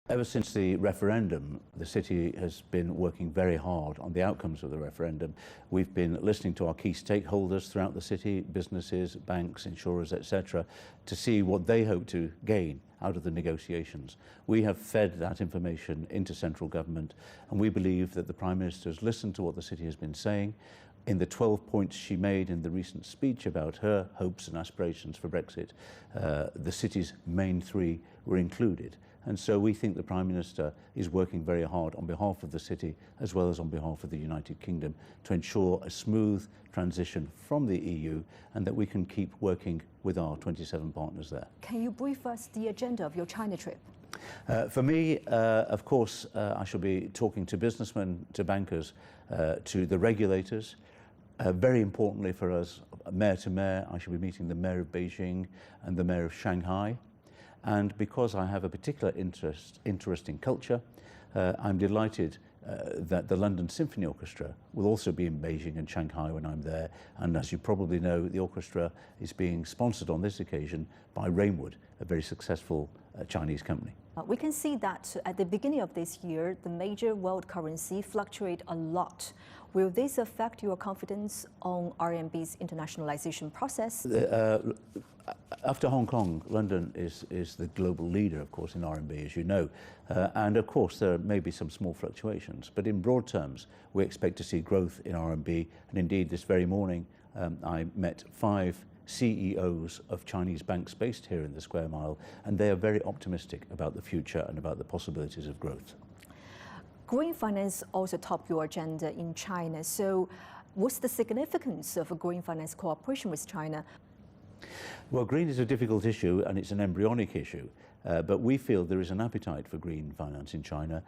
Ever since the referendum, the city has been working very hard on the outcomes of the referendum. We've been listening to our key stakeholders throughout the city, businesses, banks, insurers, etc., to see what they hope to gain out of the negotiations. We have fed that information into central government, and we believe that the Prime Minister has listened to what the city has been saying. In the 12 points she made in the recent speech about her hopes and aspirations for Brexit, the city's main three were included. And so we think the Prime Minister is working very hard on behalf of the city as well as on behalf of the United Kingdom to ensure a smooth transition from the EU and that we can keep working with our 27 partners there. Can you brief us the agenda of your China trip? For me, of course, I shall be talking to businessmen, to bankers, to the regulators. Very importantly for us, mayor to mayor, I shall be meeting the mayor of Beijing and the mayor of Shanghai. And because I have a particular interest in culture, I'm delighted that the London Symphony Orchestra will also be in Beijing and Shanghai when I'm there. And as you probably know, the orchestra is being sponsored on this occasion by Rainwood, a very successful Chinese company. We can see that at the beginning of this year, the major world currency fluctuate a lot. Will this affect your confidence on RMB's internationalization process? After Hong Kong, London is the global leader, of course, in RMB, as you know. And of course, there may be some small fluctuations. But in broad terms, we expect to see growth in RMB. And indeed, this very morning, I met 5 CEOs of Chinese banks based here in the Square Mile, and they are very optimistic about the future and about the possibilities of growth. Green finance also topped your agenda in China. So what's the significance of a green finance cooperation with China? Well, green is a difficult issue and it's an embryonic issue, but we feel there is an appetite for green finance in China.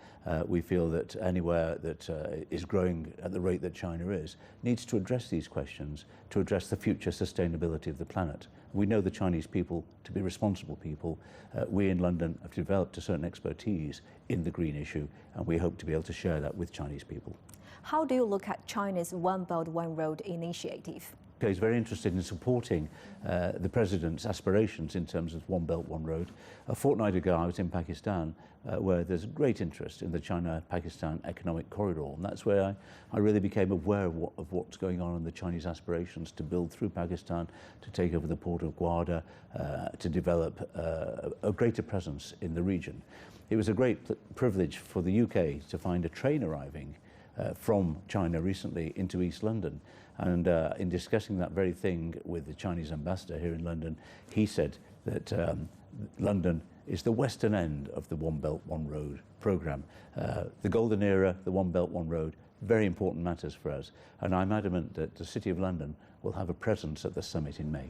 We feel that anywhere that is growing at the rate that China is needs to address these questions to address the future sustainability of the planet. We know the Chinese people to be responsible people. We in London have developed a certain expertise in the green issue, and we hope to be able to share that with Chinese people. How do you look at China's One Belt, One Road initiative? Is very interested in supporting the President's aspirations in terms of One Belt, One Road. A fortnight ago, I was in Pakistan, where there's great interest in the China-Pakistan economic corridor, and that's where I really became aware of what's going on in the Chinese aspirations to build through Pakistan, to take over the port of Gwadar, to develop a greater presence in the region. It was a great privilege for the UK to find a train arriving from China recently into East London. And in discussing that very thing with the Chinese ambassador here in London, he said that London is the western end of the One Belt, One Road programme. The golden era, the One Belt, One Road, very important matters for us. And I'm adamant that the City of London will have a presence at the summit in May.